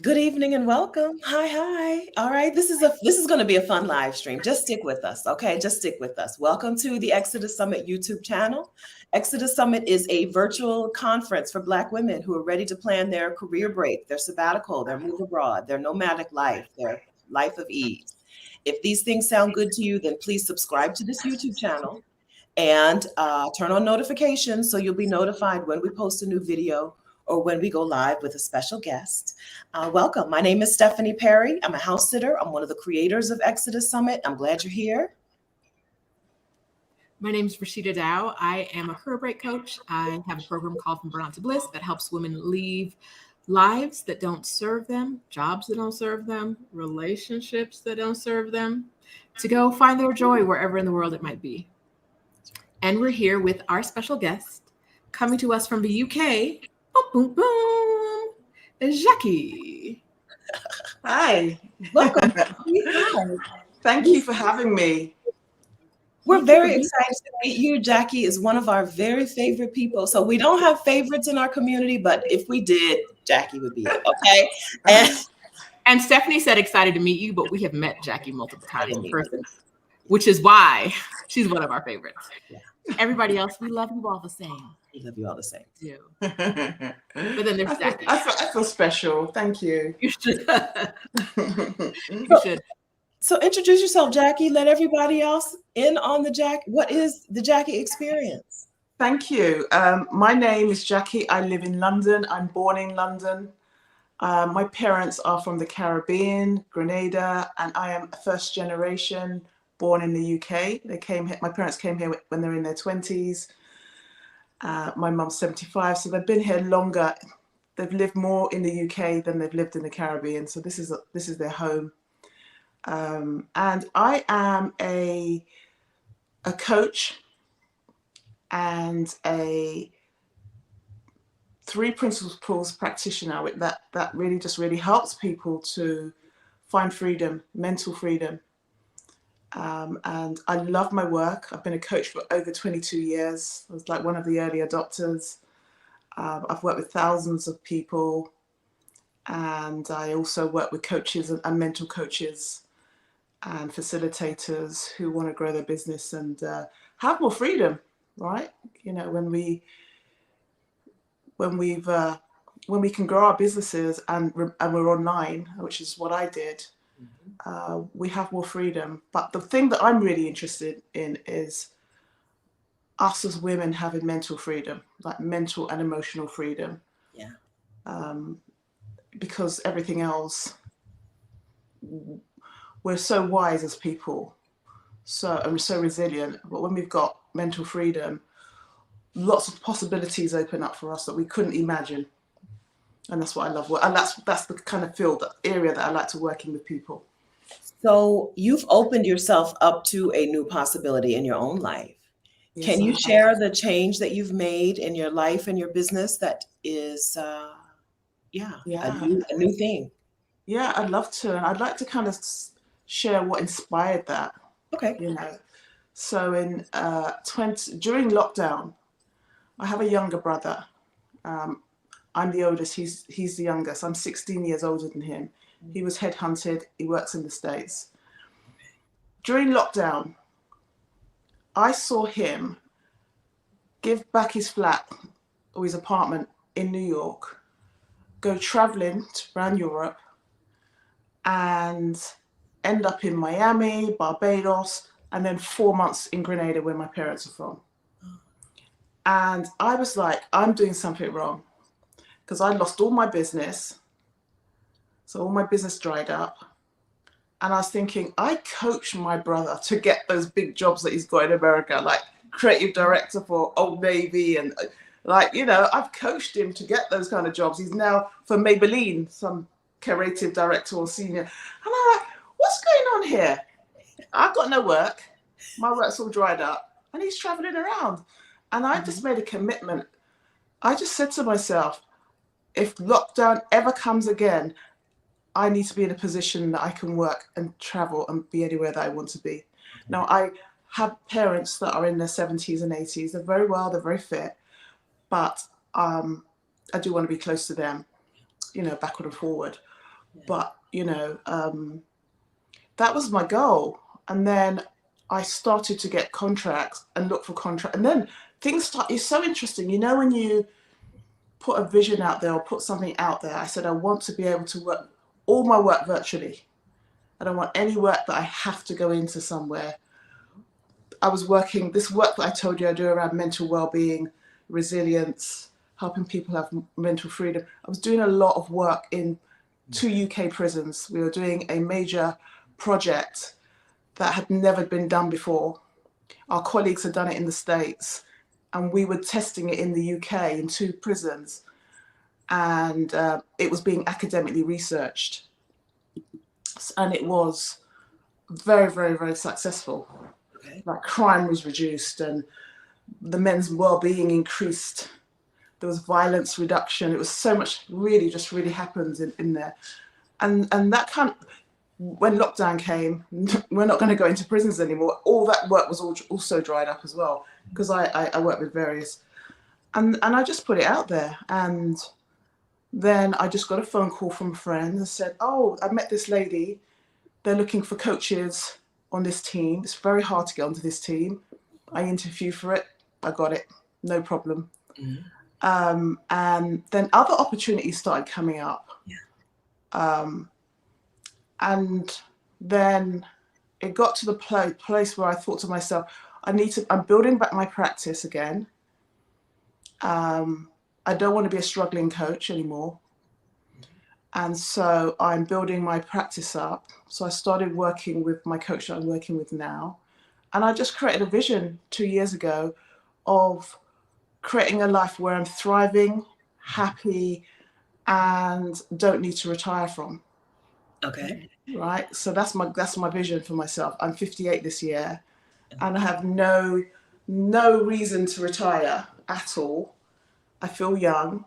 Good evening and welcome. Hi, hi. All right, this is going to be a fun live stream. Just stick with us, okay? Just stick with us. Welcome to the Exodus Summit YouTube channel. Exodus Summit is a virtual conference for Black women who are ready to plan their career break, their sabbatical, their move abroad, their nomadic life, their life of ease. If these things sound good to you, then please subscribe to this YouTube channel and turn on notifications so you'll be notified when we post a new video or when we go live with a special guest. Welcome. My name is Stephanie Perry. I'm a house sitter. I'm one of the creators of Exodus Summit. I'm glad you're here. My name is Rashida Dow. I am a career break coach. I have a program called From Burnout to Bliss that helps women leave lives that don't serve them, jobs that don't serve them, relationships that don't serve them, to go find their joy wherever in the world it might be. And we're here with our special guest coming to us from the UK. Boom, boom, boom. Jacquie. Hi. Welcome. Hi. Thank you for having me. We're very excited to meet you. Jacquie is one of our very favorite people. So we don't have favorites in our community, but if we did, Jacquie would be it. Okay. And Stephanie said excited to meet you, but we have met Jacquie multiple times in person, which is why she's one of our favorites. Yeah. Everybody else, we love you all the same. We love you all the same. Do. But then there's Jacquie. I feel special. Thank you. You should. You should. So introduce yourself, Jacquie. Let everybody else in on the Jacquie. What is the Jacquie experience? Thank you. My name is Jacquie. I live in London. I'm born in London. My parents are from the Caribbean, Grenada, and I am a first generation born in the UK. They came here. My parents came here when they were in their 20s. My mum's 75, so they've been here longer. They've lived more in the UK than they've lived in the Caribbean. So this is their home. And I am a coach and a 3 principles practitioner that really helps people to find freedom, mental freedom. And I love my work. I've been a coach for over 22 years. I was like one of the early adopters. I've worked with thousands of people, and I also work with coaches and mental coaches and facilitators who want to grow their business and have more freedom, right? You know, when we can grow our businesses and we're online, which is what I did, we have more freedom. But the thing that I'm really interested in is us as women having mental freedom, like mental and emotional freedom. Yeah. Because everything else, we're so wise as people, and we're so resilient. But when we've got mental freedom, lots of possibilities open up for us that we couldn't imagine. And that's what I love. And that's the kind of area that I like to work in with people. So you've opened yourself up to a new possibility in your own life. Yes, Can you share the change that you've made in your life and your business that is, a new thing? Yeah, I'd love to. And I'd like to kind of share what inspired that. Okay. You know, so during lockdown, I have a younger brother. I'm the oldest. He's the youngest. I'm 16 years older than him. He was headhunted. He works in the States. During lockdown, I saw him give back his flat or his apartment in New York, go traveling around Europe, and end up in Miami, Barbados, and then 4 months in Grenada, where my parents are from. And I was like, I'm doing something wrong, because I lost all my business. So all my business dried up. And I was thinking, I coached my brother to get those big jobs that he's got in America, like creative director for Old Navy. And I've coached him to get those kind of jobs. He's now for Maybelline, some creative director or senior. And I'm like, what's going on here? I've got no work. My work's all dried up. And he's traveling around. And I just made a commitment. I just said to myself, if lockdown ever comes again, I need to be in a position that I can work and travel and be anywhere that I want to be. Now, I have parents that are in their 70s and 80s. They're very well, they're very fit, but I do want to be close to them, backward and forward. But, that was my goal. And then I started to get contracts and look for contracts. And then things start, it's so interesting. When you put a vision out there or put something out there, I said, I want to be able to work all my work virtually. I don't want any work that I have to go into somewhere. I was working, this work that I told you I do around mental well-being, resilience, helping people have mental freedom. I was doing a lot of work in 2 UK prisons. We were doing a major project that had never been done before. Our colleagues had done it in the States, and we were testing it in the UK in 2 prisons, and it was being academically researched, and it was very, very, very successful. Okay. Like, crime was reduced and the men's well-being increased. There was violence reduction. It was so much really happens in there. And that when lockdown came, we're not going to go into prisons anymore. All that work was also dried up as well, because I work with various, and I just put it out there. And then I just got a phone call from a friend and said, oh, I met this lady. They're looking for coaches on this team. It's very hard to get onto this team. I interviewed for it. I got it. No problem. Mm-hmm. And then other opportunities started coming up. Yeah. And then it got to the place where I thought to myself, I'm building back my practice again. I don't want to be a struggling coach anymore. And so I'm building my practice up. So I started working with my coach that I'm working with now. And I just created a vision 2 years ago of creating a life where I'm thriving, happy, and don't need to retire from. Okay. Right. So that's my vision for myself. I'm 58 this year, and I have no reason to retire at all. I feel young.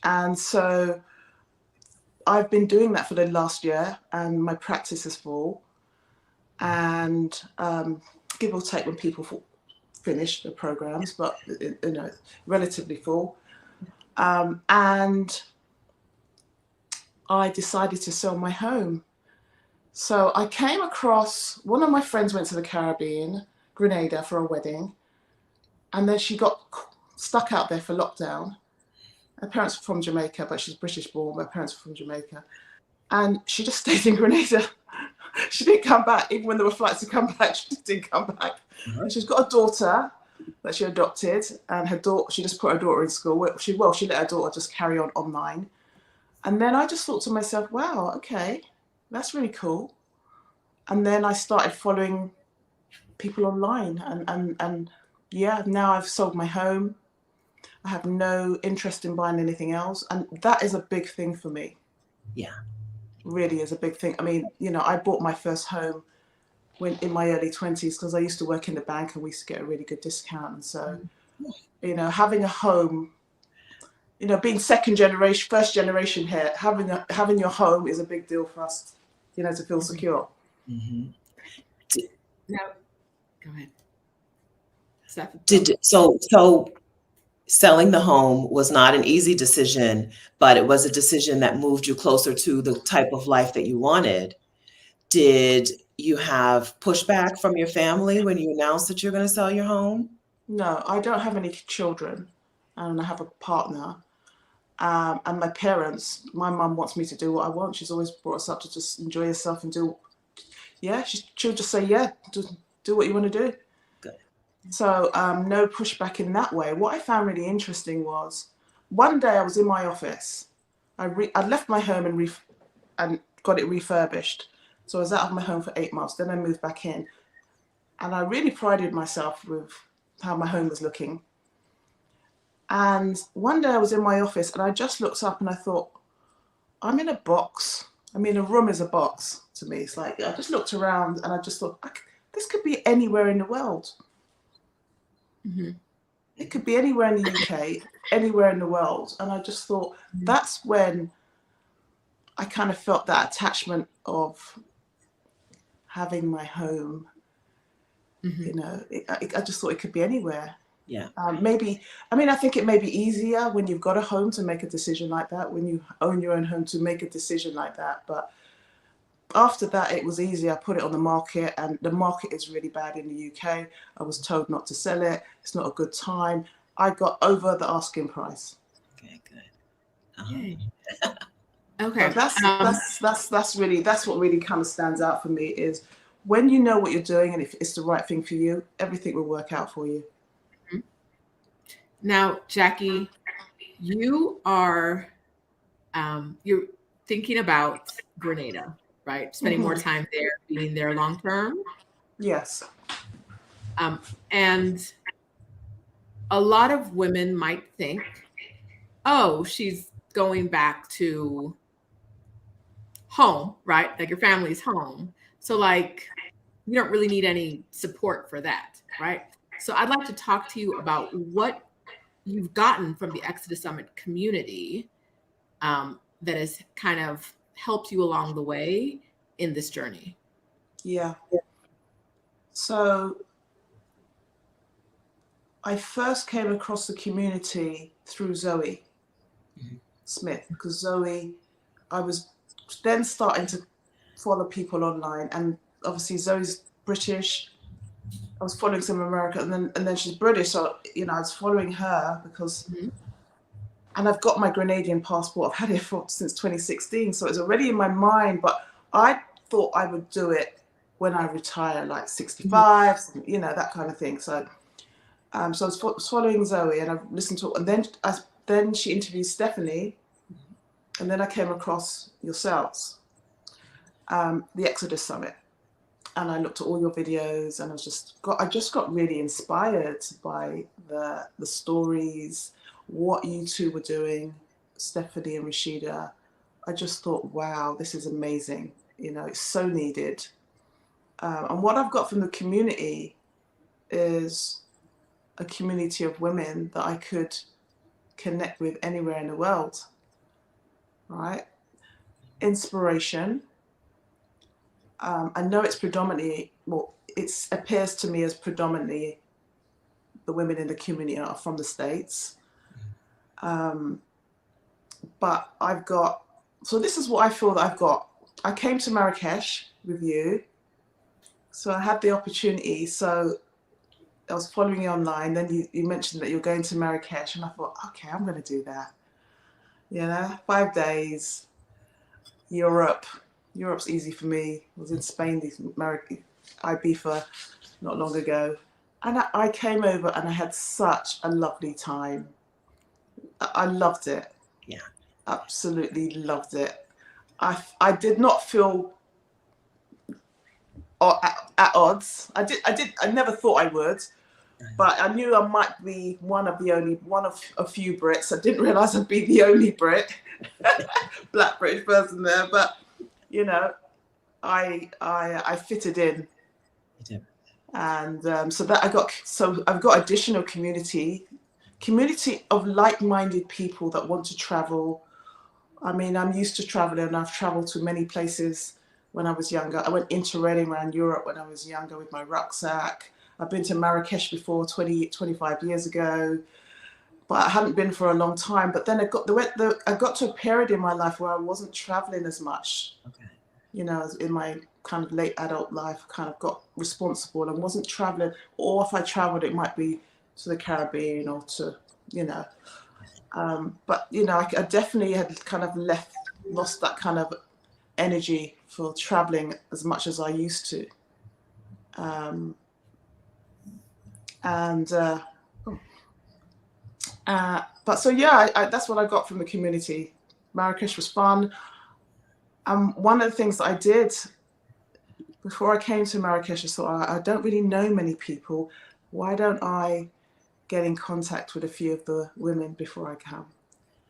And so I've been doing that for the last year, and my practice is full. And give or take when people finish the programs, but relatively full. And I decided to sell my home. So I came across, one of my friends went to the Caribbean, Grenada, for a wedding, and then she got stuck out there for lockdown. Her parents were from Jamaica, but she's British born. My parents were from Jamaica. And she just stayed in Grenada. She didn't come back. Even when there were flights to come back, she just didn't come back. Mm-hmm. And she's got a daughter that she adopted, and she just put her daughter in school. She let her daughter just carry on online. And then I just thought to myself, wow, okay, that's really cool. And then I started following people online, and yeah, now I've sold my home. I have no interest in buying anything else. And that is a big thing for me. Yeah. Really is a big thing. I mean, I bought my first home in my early 20s, because I used to work in the bank and we used to get a really good discount. And so, having a home, being second generation, first generation here, having your home is a big deal for us, to feel secure. Mm-hmm. No, go ahead. So selling the home was not an easy decision, but it was a decision that moved you closer to the type of life that you wanted. Did you have pushback from your family when you announced that you're going to sell your home? No, I don't have any children, and I have a partner. And my parents, my mum wants me to do what I want. She's always brought us up to just enjoy yourself and do, she'll just say, do what you want to do. Good. So no pushback in that way. What I found really interesting was, one day I was in my office. I left my home and got it refurbished. So I was out of my home for 8 months. Then I moved back in. And I really prided myself with how my home was looking. And one day I was in my office and I just looked up and I thought, I'm in a box. I mean, a room is a box to me. It's like, I just looked around and I just thought, this could be anywhere in the world. Mm-hmm. It could be anywhere in the UK, anywhere in the world. And I just thought, that's when I kind of felt that attachment of having my home. Mm-hmm. I just thought it could be anywhere. Yeah. Maybe, I mean, I think it may be easier when you've got a home to make a decision like that, when you own your own home to make a decision like that. But after that, it was easy. I put it on the market, and the market is really bad in the UK. I was told not to sell it. It's not a good time. I got over the asking price. Okay, good. Okay. So that's what really kind of stands out for me is when you know what you're doing and if it's the right thing for you, everything will work out for you. Now, Jacquie, you are you're thinking about Grenada, right? Spending more time there, being there long term. Yes. And a lot of women might think, oh, she's going back to home, right? Like your family's home. So like you don't really need any support for that, right? So I'd like to talk to you about what you've gotten from the Exodus Summit community that has kind of helped you along the way in this journey. Yeah. So I first came across the community through Zoe Smith, because Zoe, I was then starting to follow people online, and obviously Zoe's British. I was following some American, and then she's British, so I was following her because, and I've got my Grenadian passport. I've had it since 2016, so it's already in my mind. But I thought I would do it when I retire, like 65, that kind of thing. So, so I was following Zoe, and I listened to, and then she interviewed Stephanie, and then I came across yourselves, the Exodus Summit. And I looked at all your videos, and I just got really inspired by the stories, what you two were doing, Stephanie and Rashida. I just thought, wow, this is amazing. It's so needed. And what I've got from the community is a community of women that I could connect with anywhere in the world, right? Inspiration. I know it's predominantly, it appears to me as predominantly the women in the community are from the States. But so this is what I feel that I've got. I came to Marrakech with you. So I had the opportunity. So I was following you online. Then you mentioned that you're going to Marrakech. And I thought, okay, I'm going to do that. 5 days, Europe. Europe's easy for me. I was in Spain, Ibiza, not long ago. And I came over and I had such a lovely time. I loved it. Yeah. Absolutely loved it. I did not feel at odds. I never thought I would, but I knew I might be one of a few Brits. I didn't realize I'd be the only Brit, Black British person there, but I fitted in, and so I've got additional community of like-minded people that want to travel. I mean, I'm used to traveling, and I've traveled to many places when I was younger. I went interrailing around Europe when I was younger with my rucksack. I've been to Marrakech before 25 years ago, but I hadn't been for a long time. But then I got to a period in my life where I wasn't traveling as much. Okay. In my kind of late adult life, kind of got responsible and wasn't traveling. Or if I traveled, it might be to the Caribbean or to, but I definitely had kind of lost that kind of energy for traveling as much as I used to. But so that's what I got from the community. Marrakech was fun. One of the things that I did before I came to Marrakech, I thought, I don't really know many people. Why don't I get in contact with a few of the women before I come?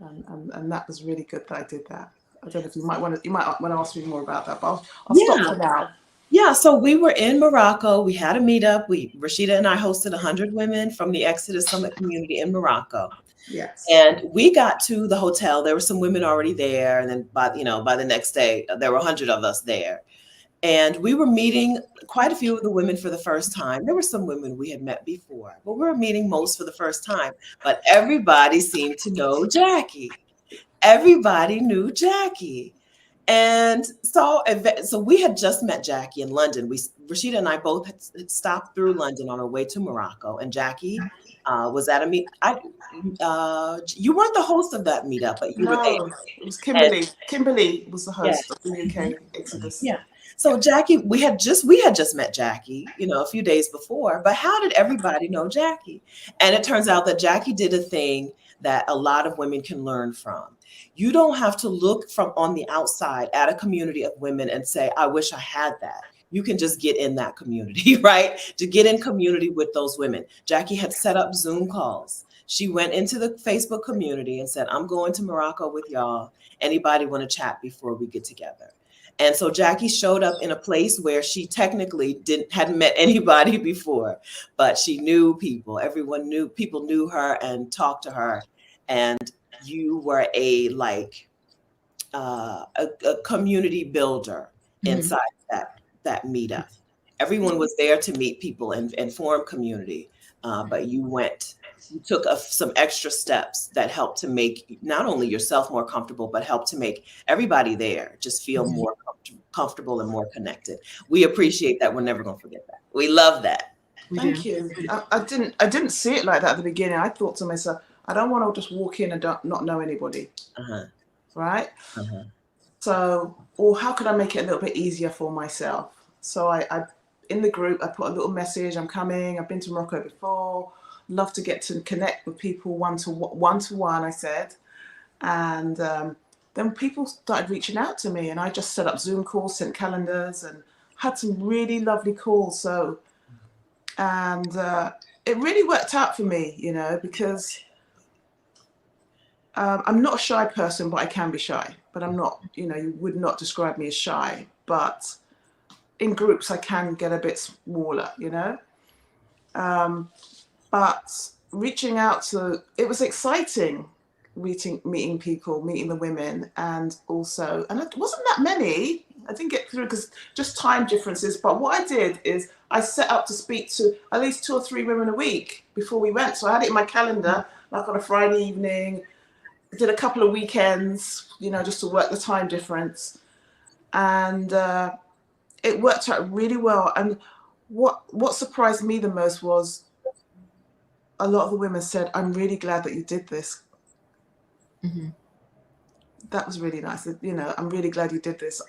And that was really good that I did that. I don't know if you might want to ask me more about that, but I'll stop for now. Yeah, so we were in Morocco. We had a meetup. Rashida and I hosted 100 women from the Exodus Summit community in Morocco. Yes. And we got to the hotel. There were some women already there. And then by the next day, there were 100 of us there. And we were meeting quite a few of the women for the first time. There were some women we had met before, but we were meeting most for the first time. But everybody seemed to know Jacquie. Everybody knew Jacquie. And so we had just met Jacquie in London. Rashida and I both had stopped through London on our way to Morocco, and Jacquie was at a meet. You weren't the host of that meetup, but you were there. No, it was Kimberly. Kimberly was the Yeah. host of the UK Exodus. Yeah. So Jacquie, we had just met Jacquie, a few days before. But how did everybody know Jacquie? And it turns out that Jacquie did a thing that a lot of women can learn from. You don't have to look from on the outside at a community of women and say, I wish I had that. You can just get in that community, right? To get in community with those women. Jacquie had set up Zoom calls. She went into the Facebook community and said, I'm going to Morocco with y'all. Anybody want to chat before we get together? And so Jacquie showed up in a place where she technically hadn't met anybody before, but she knew people. People knew her and talked to her. And you were a community builder inside that meetup. Everyone was there to meet people and form community, but you took some extra steps that helped to make not only yourself more comfortable, but helped to make everybody there just feel more comfortable and more connected. We appreciate that. We're never going to forget that. We love that. Thank you. I didn't see it like that at the beginning. I thought to myself, I don't want to just walk in and not know anybody. Right? So, or how could I make it a little bit easier for myself? So I in the group, I put a little message, I'm coming, I've been to Morocco before, love to get to connect with people one to one, I said. And then people started reaching out to me, and I just set up Zoom calls, sent calendars, and had some really lovely calls. So, and it really worked out for me, because I'm not a shy person, but I can be shy. But I'm not, you would not describe me as shy. But in groups, I can get a bit smaller, But reaching out it was exciting, meeting people, meeting the women, and it wasn't that many. I didn't get through because just time differences. But what I did is I set up to speak to at least 2 or 3 women a week before we went. So I had it in my calendar, like on a Friday evening. I did a couple of weekends, just to work the time difference. And it worked out really well. And what surprised me the most was a lot of the women said, I'm really glad that you did this. That was really nice. I'm really glad you did this.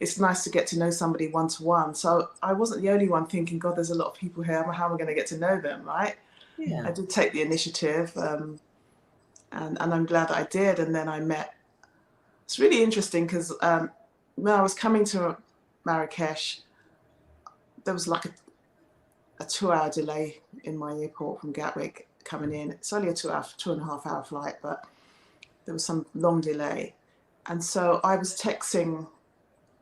It's nice to get to know somebody one-to-one. So I wasn't the only one thinking, God, there's a lot of people here. How am I going to get to know them, right? Yeah. I did take the initiative. And I'm glad that I did. And then I met, it's really interesting because when I was coming to Marrakech, there was like a 2-hour delay in my airport from Gatwick coming in. It's only a 2.5 hour flight, but there was some long delay. And so I was texting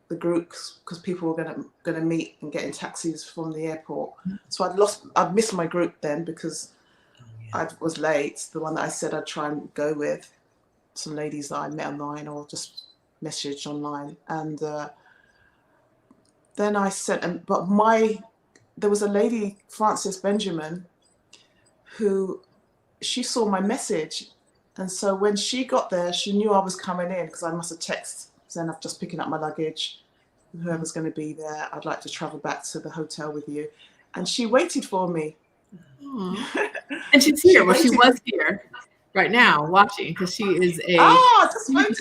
the groups because people were going to meet and get in taxis from the airport. So I'd missed my group then because I was late. The one that I said I'd try and go with, some ladies that I met online or just messaged online. And then I sent, there was a lady, Frances Benjamin, who she saw my message. And so when she got there, she knew I was coming in because I must have texted, saying I'm just picking up my luggage. Whoever's going to be there, I'd like to travel back to the hotel with you. And she waited for me. And she's here. She was here right now watching because she is an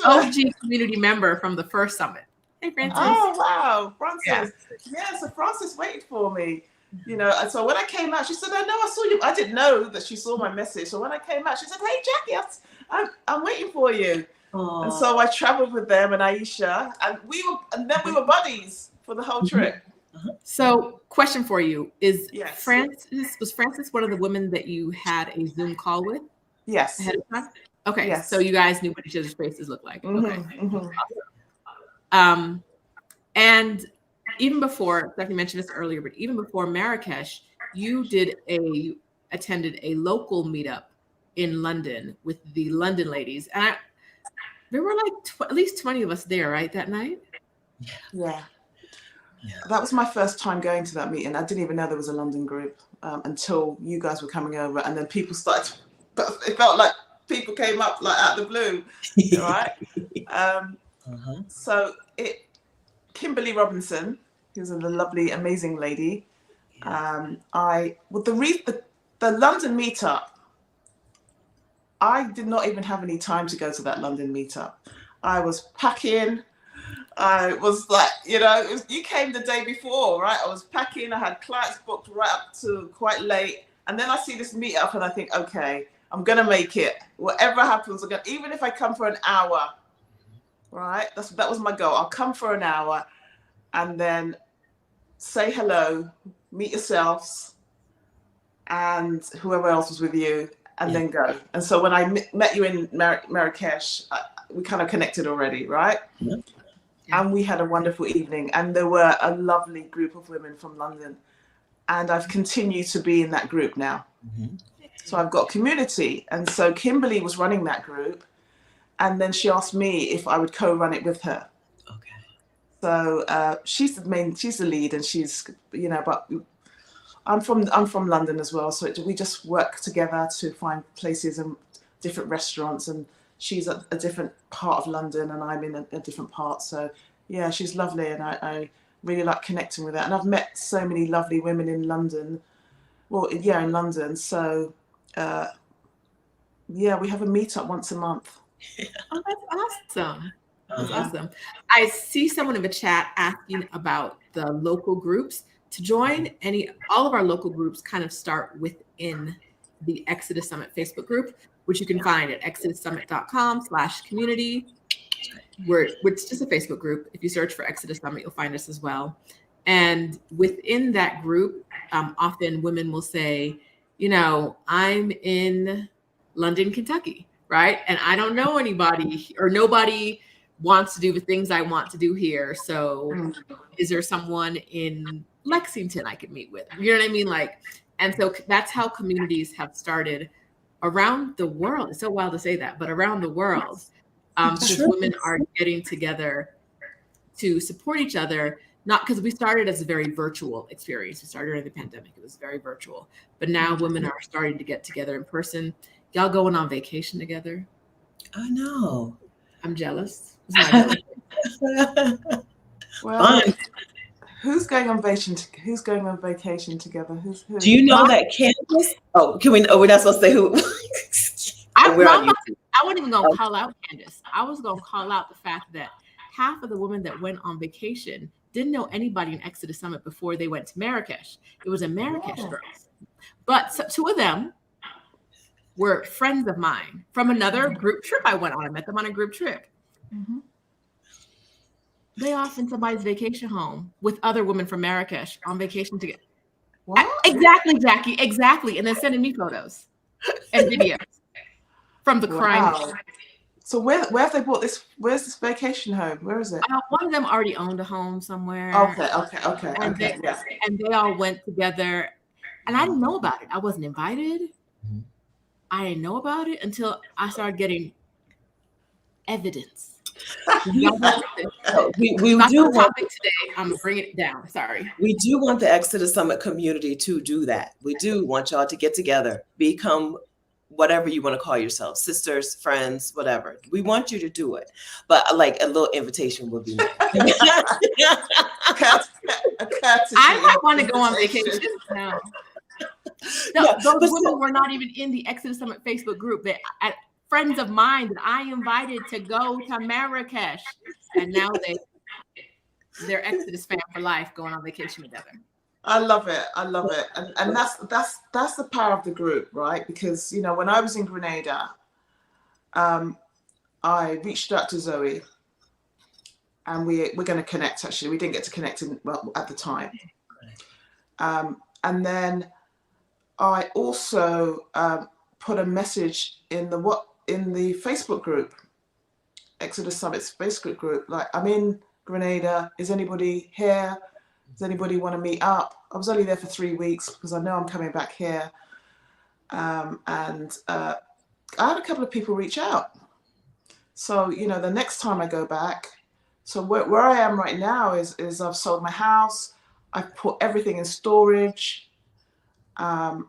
OG community member from the first summit. Hey, Frances. Oh, wow. Frances. Yeah, so Frances waited for me. And so when I came out, she said, I know I saw you. I didn't know that she saw my message. So when I came out, she said, hey, Jacquie, I'm waiting for you. Aww. And so I traveled with them and Aisha, and then we were buddies for the whole trip. So question for you is, was Frances one of the women that you had a Zoom call with? Yes. Ahead of time? Okay. Yes. So you guys knew what each other's faces looked like. Mm-hmm. Okay. Awesome. And even before, Jacquie mentioned this earlier, but even before Marrakech, you attended a local meetup in London with the London ladies. And there were like at least 20 of us there, right, that night? Yeah. That was my first time going to that meeting. I didn't even know there was a London group until you guys were coming over, and then people started. It felt like people came up like out of the blue, right? So Kimberly Robinson, who's a lovely, amazing lady. The London meetup, I did not even have any time to go to that London meetup. I was packing. I was like, you came the day before, right? I was packing. I had clients booked right up to quite late. And then I see this meetup and I think, okay, I'm going to make it. Whatever happens, even if I come for an hour, right? That was my goal. I'll come for an hour and then say hello, meet yourselves and whoever else was with you, and then go. And so when I met you in Marrakech, we kind of connected already, right? Yeah. And we had a wonderful evening, and there were a lovely group of women from London, and I've continued to be in that group now. So I've got community, and so Kimberly was running that group, and then she asked me if I would co-run it with her. Okay. So she's the lead, and she's, but I'm from London as well, so we just work together to find places and different restaurants, and she's at a different part of London and I'm in a different part. So yeah, she's lovely, and I really like connecting with her. And I've met so many lovely women in London. In London. So we have a meetup once a month. Oh, that's awesome. That's awesome. I see someone in the chat asking about the local groups. To join all of our local groups kind of start within the Exodus Summit Facebook group, which you can find at exodussummit.com/community. It's just a Facebook group. If you search for Exodus Summit, you'll find us as well. And within that group, often women will say, I'm in London, Kentucky, right? And I don't know anybody, or nobody wants to do the things I want to do here. So is there someone in Lexington I could meet with? You know what I mean? And so that's how communities have started around the world. It's so wild to say that, but around the world, because women are getting together to support each other. Not because we started as a very virtual experience. We started during the pandemic. It was very virtual, but now women are starting to get together in person. Y'all going on vacation together? I know. I'm jealous. Well, who's going on vacation together? Who? Do you know that Candace? Oh, can we? Oh, we're not supposed to say who. I wasn't even gonna call out Candace. I was gonna call out the fact that half of the women that went on vacation didn't know anybody in Exodus Summit before they went to Marrakech. It was a Marrakech girls, but two of them were friends of mine from another group trip I went on. I met them on a group trip. Mm-hmm. They off in somebody's vacation home with other women from Marrakech on vacation together. Exactly, Jackie. Exactly. And then sending me photos and videos from the crime. So where have they bought this? Where's this vacation home? Where is it? One of them already owned a home somewhere. Okay. And they all went together. And I didn't know about it. I wasn't invited. Mm-hmm. I didn't know about it until I started getting evidence. we do want today. I'm gonna bring it down. Sorry. We do want the Exodus Summit community to do that. We do want y'all to get together, become whatever you want to call yourselves, sisters, friends, whatever. We want you to do it, but like a little invitation would be nice. I might want to go on vacation. Those women were not even in the Exodus Summit Facebook group. Friends of mine that I invited to go to Marrakech, and now they're Exodus fam for life, going on vacation together. I love it, and that's the power of the group, right? Because when I was in Grenada, I reached out to Zoe, and we're going to connect. Actually, we didn't get to connect at the time, and then I also put a message in the Facebook group, Exodus Summit's Facebook group. Like, I'm in Grenada. Is anybody here? Does anybody want to meet up? I was only there for 3 weeks because I know I'm coming back here. And I had a couple of people reach out. So, the next time I go back So where I am right now is I've sold my house. I've put everything in storage. And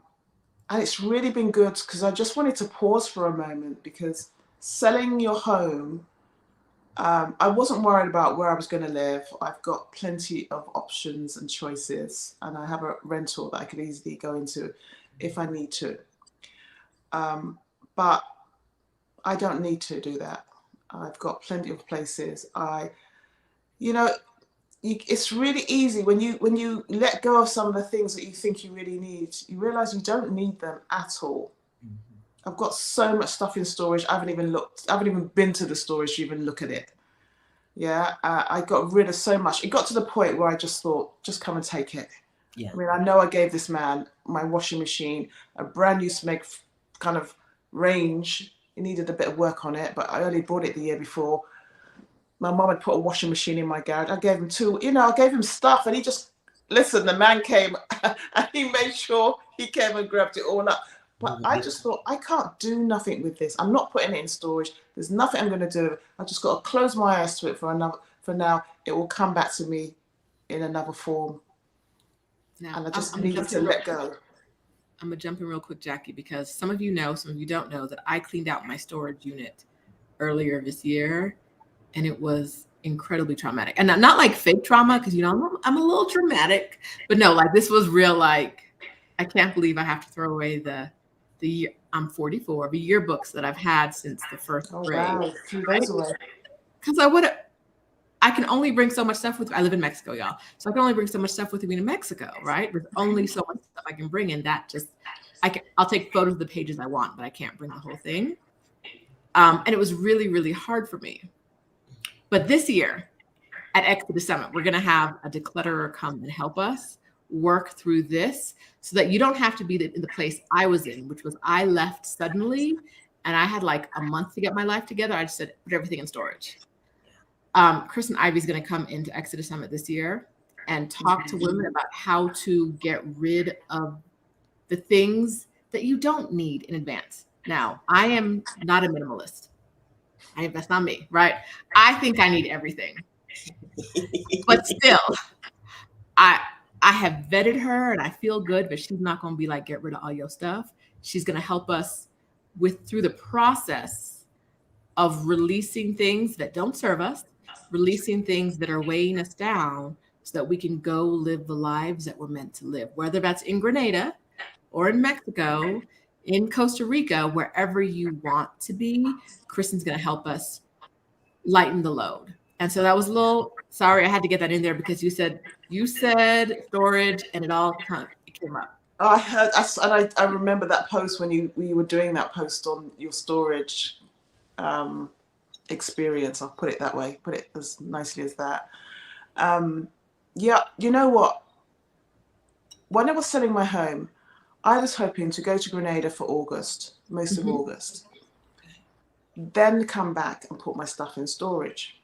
it's really been good because I just wanted to pause for a moment, because selling your home, I wasn't worried about where I was going to live. I've got plenty of options and choices, and I have a rental that I could easily go into if I need to. But I don't need to do that. I've got plenty of places. You know, it's really easy when you let go of some of the things that you think you really need. You realize you don't need them at all. I've got so much stuff in storage. I haven't even been to the storage to even look at it. Yeah, I got rid of so much. It got to the point where I just thought, just come and take it. Yeah. I mean, I know I gave this man my washing machine, a brand new Smeg kind of range. It needed a bit of work on it, but I only bought it the year before. My mum had put a washing machine in my garage. I gave him I gave him stuff, and he just, listen, the man came and he made sure he came and grabbed it all up. But I just thought, I can't do nothing with this. I'm not putting it in storage. There's nothing I'm going to do. I just got to close my eyes to it for now. It will come back to me in another form. Now, And I just needed to let go. I'm going to jump in real quick, Jackie, because some of you know, some of you don't know, that I cleaned out my storage unit earlier this year, and it was incredibly traumatic. And not like fake trauma, because, you know, I'm a little dramatic, but no, like this was real, like, I can't believe I have to throw away the year, I'm 44, the yearbooks that I've had since the first grade. Wow, right? Because I can only bring so much stuff with me. I live in Mexico, y'all. So I can only bring so much stuff with me to Mexico, right? There's only so much stuff I can bring, and that just, I'll take photos of the pages I want, but I can't bring the whole thing. And it was really, really hard for me. But this year at ExodUS Summit, we're going to have a declutterer come and help us work through this, so that you don't have to be in the place I was in, which was I left suddenly and I had like a month to get my life together. I just said, put everything in storage. Chris and Ivy's going to come into ExodUS Summit this year and talk to women about how to get rid of the things that you don't need in advance. Now, I am not a minimalist. That's not me, right? I think I need everything. But still, I have vetted her and I feel good, but she's not going to be like, get rid of all your stuff. She's going to help us through the process of releasing things that don't serve us, releasing things that are weighing us down, so that we can go live the lives that we're meant to live, whether that's in Grenada or in Mexico, in Costa Rica, wherever you want to be. Kristen's going to help us lighten the load. And so that was a little, sorry, I had to get that in there because you said storage, and it came up. I heard, and I remember that post when you were doing that post on your storage experience. I'll put it that way, put it as nicely as that. Yeah, you know what? When I was selling my home, I was hoping to go to Grenada for August, most of August, then come back and put my stuff in storage.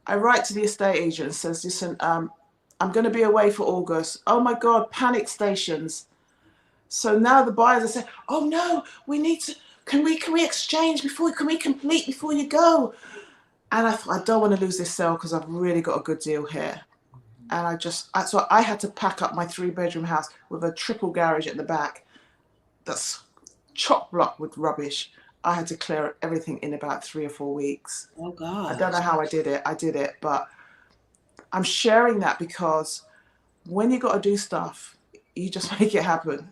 I write to the estate agent and says, listen, I'm going to be away for August. Oh my God, panic stations. So now the buyers are saying, oh no, we need to, can we exchange can we complete before you go? And I thought, I don't want to lose this sale because I've really got a good deal here. And so I had to pack up my 3-bedroom house with a triple garage at the back that's chock-block with rubbish. I had to clear everything in about 3 or 4 weeks. Oh God. I don't know how I did it, but I'm sharing that because when you got to do stuff, you just make it happen,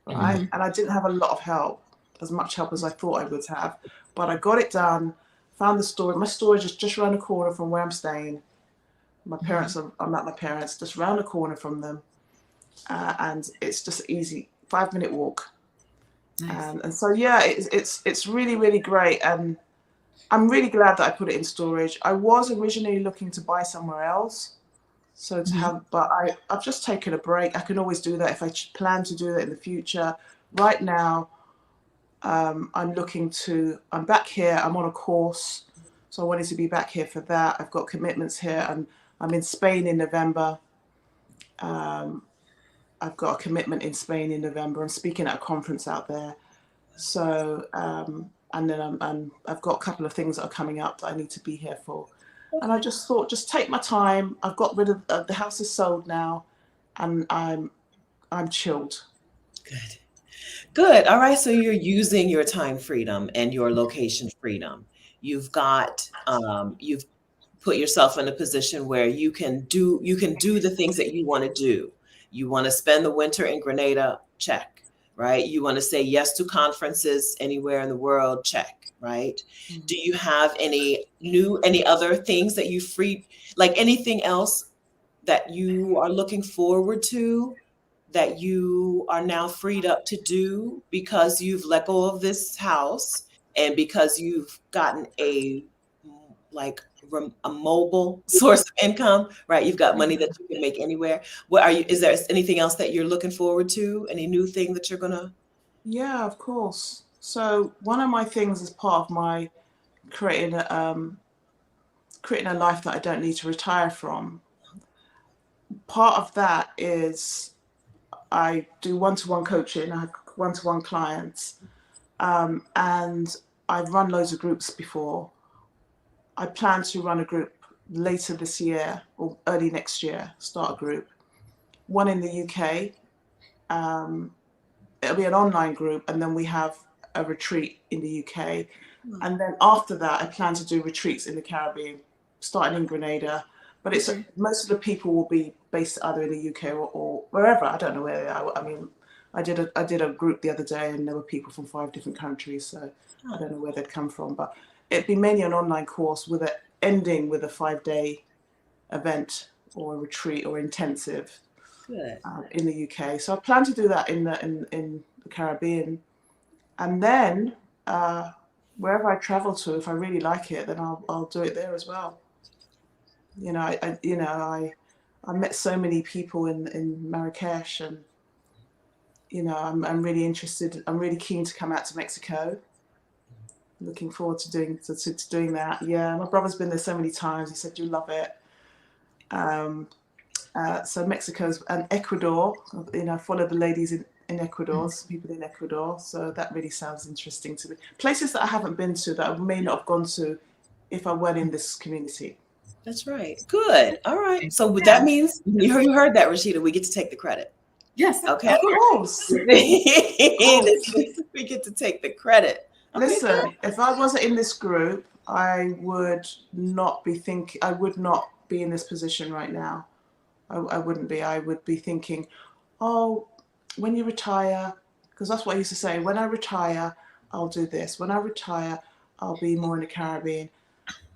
right? And I didn't have a lot of help, as much help as I thought I would have, but I got it done, found the storage. My storage is just around the corner from where I'm staying. My parents, I'm at my parents, just around the corner from them. And it's just easy, 5-minute walk. Nice. And so, yeah, it's really, really great. And I'm really glad that I put it in storage. I was originally looking to buy somewhere else. So to have, but I've just taken a break. I can always do that if I plan to do that in the future. Right now, I'm back here. I'm on a course. So I wanted to be back here for that. I've got commitments here, and I'm in Spain in November. I've got a commitment in Spain in November. I'm speaking at a conference out there. So, and then I've got a couple of things that are coming up that I need to be here for. And I just thought, just take my time. I've got rid of the house is sold now, and I'm chilled. Good. Good. All right. So you're using your time freedom and your location freedom. You've put yourself in a position where you can do the things that you want to do. You want to spend the winter in Grenada, check, right? You want to say yes to conferences anywhere in the world, check, right? Do you have any other things that you free, like anything else that you are looking forward to that you are now freed up to do because you've let go of this house and because you've gotten like a mobile source of income, right? You've got money that you can make anywhere. Is there anything else that you're looking forward to? Any new thing that you're gonna? Yeah, of course. So one of my things as part of my creating creating a life that I don't need to retire from. Part of that is I do one-to-one coaching. I have one-to-one clients, and I've run loads of groups before. I plan to run a group later this year or early next year. Start a group, one in the UK. It'll be an online group, and then we have a retreat in the UK. And then after that, I plan to do retreats in the Caribbean, starting in Grenada. But it's most of the people will be based either in the UK or wherever. I don't know where they are. I mean, I did a group the other day, and there were people from 5 different countries. So I don't know where they'd come from, but it'd be mainly an online course with it ending with a 5-day event or a retreat or intensive. Good. In the UK. So I plan to do that in the Caribbean, and then wherever I travel to, if I really like it, then I'll do it there as well. You know, I met so many people in Marrakech, and you know, I'm really interested. I'm really keen to come out to Mexico. Looking forward to doing that. Yeah, my brother's been there so many times. He said you love it. So Mexico's and Ecuador, you know, follow the ladies in Ecuador, people in Ecuador. So that really sounds interesting to me. Places that I haven't been to that I may not have gone to if I weren't in this community. That's right. Good. All right. So that means you heard that, Rashida. We get to take the credit. Yes. Okay. Of course. We get to take the credit. Okay, Listen, good. if I wasn't in this group, I would not be in this position right now. I wouldn't be. I would be thinking, oh, when you retire, because that's what I used to say, when I retire, I'll do this. When I retire, I'll be more in the Caribbean.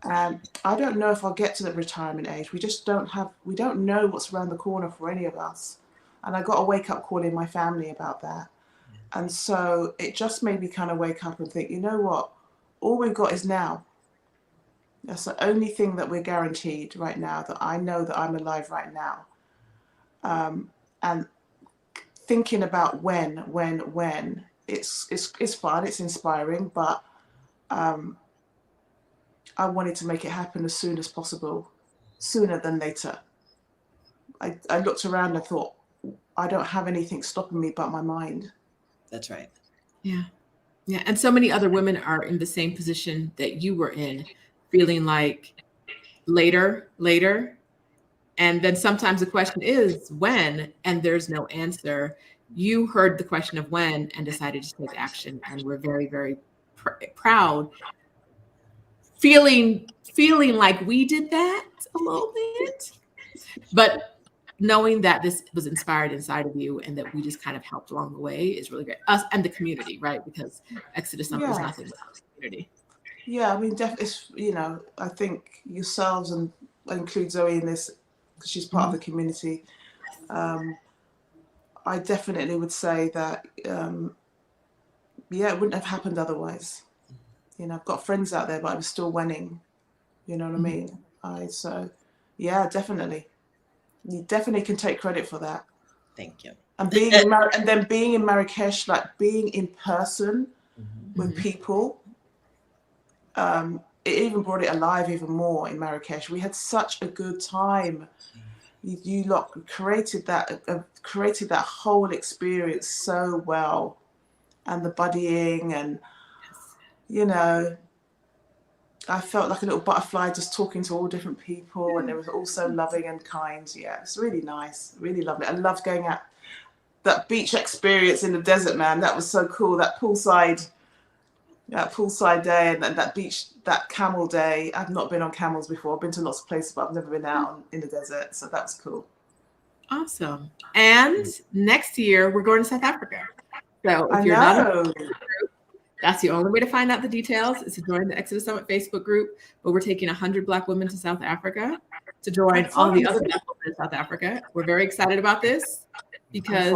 And I don't know if I'll get to the retirement age. We don't know what's around the corner for any of us. And I got a wake up call in my family about that. And so it just made me kind of wake up and think, you know what? All we've got is now. That's the only thing that we're guaranteed right now, that I know that I'm alive right now. And thinking about when, it's fun, it's inspiring, but I wanted to make it happen as soon as possible, sooner than later. I looked around and thought, I don't have anything stopping me but my mind. That's right. Yeah. Yeah. And so many other women are in the same position that you were in, feeling like later. And then sometimes the question is when, and there's no answer. You heard the question of when and decided to take action. And we're very, very proud, feeling like we did that a little bit, but knowing that this was inspired inside of you and that we just kind of helped along the way is really great. Us and the community, right? Because Exodus Summit was nothing without the community. Yeah, I mean, it's, you know, I think yourselves, and I include Zoe in this because she's part of the community. I definitely would say that, it wouldn't have happened otherwise. You know, I've got friends out there, but I was still winning. You know what I mean? So, yeah, definitely. You definitely can take credit for that. Thank you. And being in Marrakech, like being in person with people, it even brought it alive even more in Marrakech. We had such a good time. You lot created that whole experience so well, and the buddying, and you know, I felt like a little butterfly just talking to all different people, and they were all so loving and kind. Yeah, it's really nice, really lovely. I loved going out. That beach experience in the desert, man, that was so cool. That poolside day, and that beach, that camel day. I've not been on camels before. I've been to lots of places, but I've never been out in the desert. So that was cool. Awesome. And next year we're going to South Africa. So if I you're know. not that's the only way to find out the details is to join the Exodus Summit Facebook group. But we're taking 100 Black women to South Africa to join That's all the awesome. other Black women in South Africa. We're very excited about this because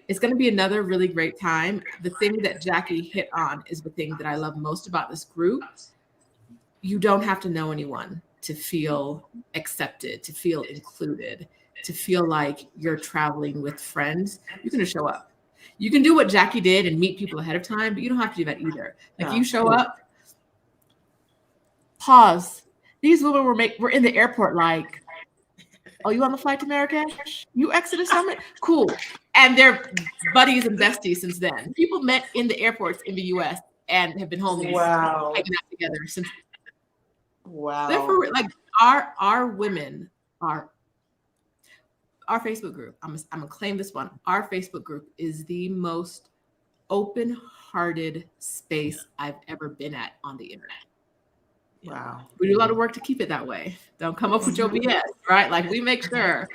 it's going to be another really great time. The thing that Jacquie hit on is the thing that I love most about this group. You don't have to know anyone to feel accepted, to feel included, to feel like you're traveling with friends. You can just show up. You can do what Jacquie did and meet people ahead of time, but you don't have to do that either. Like you show up, pause. These women were in the airport like, oh, you on the flight to Marrakech? You Exodus Summit? Cool. And they're buddies and besties since then. People met in the airports in the US and have been homies, hanging out together since. Wow. Therefore, like our women are our Facebook group. I'm gonna claim this one. Our Facebook group is the most open-hearted space I've ever been at on the internet. Wow. We do a lot of work to keep it that way. Don't come up with your BS, right? Like we make sure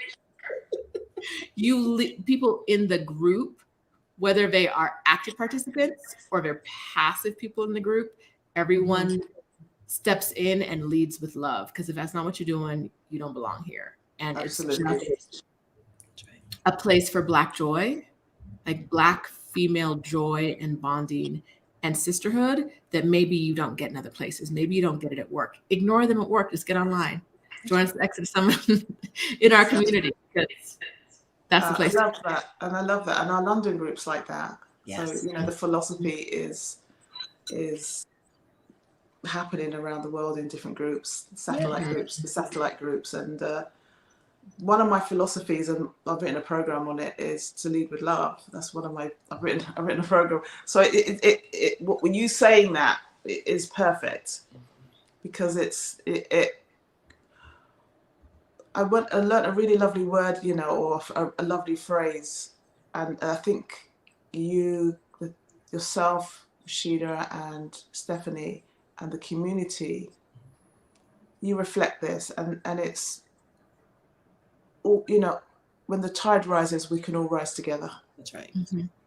people in the group, whether they are active participants or they're passive people in the group, everyone steps in and leads with love. Because if that's not what you're doing, you don't belong here. And Absolutely. it's just a place for Black joy, like Black female joy and bonding and sisterhood that maybe you don't get in other places. Maybe you don't get it at work. Ignore them at work. Just get online. Join us at Exodus Summit in our community. Because that's the place. I love that. And I love that. And our London group's like that. Yes. So, the philosophy is happening around the world in different groups, the satellite groups. And one of my philosophies, and I've written a program on it, is to lead with love. That's one of my, I've written a program. So when you saying that, it is perfect, because I learned a really lovely word, or a lovely phrase. And I think yourself, Sheila and Stephanie, and the community, you reflect this, and it's, when the tide rises, we can all rise together. That's right.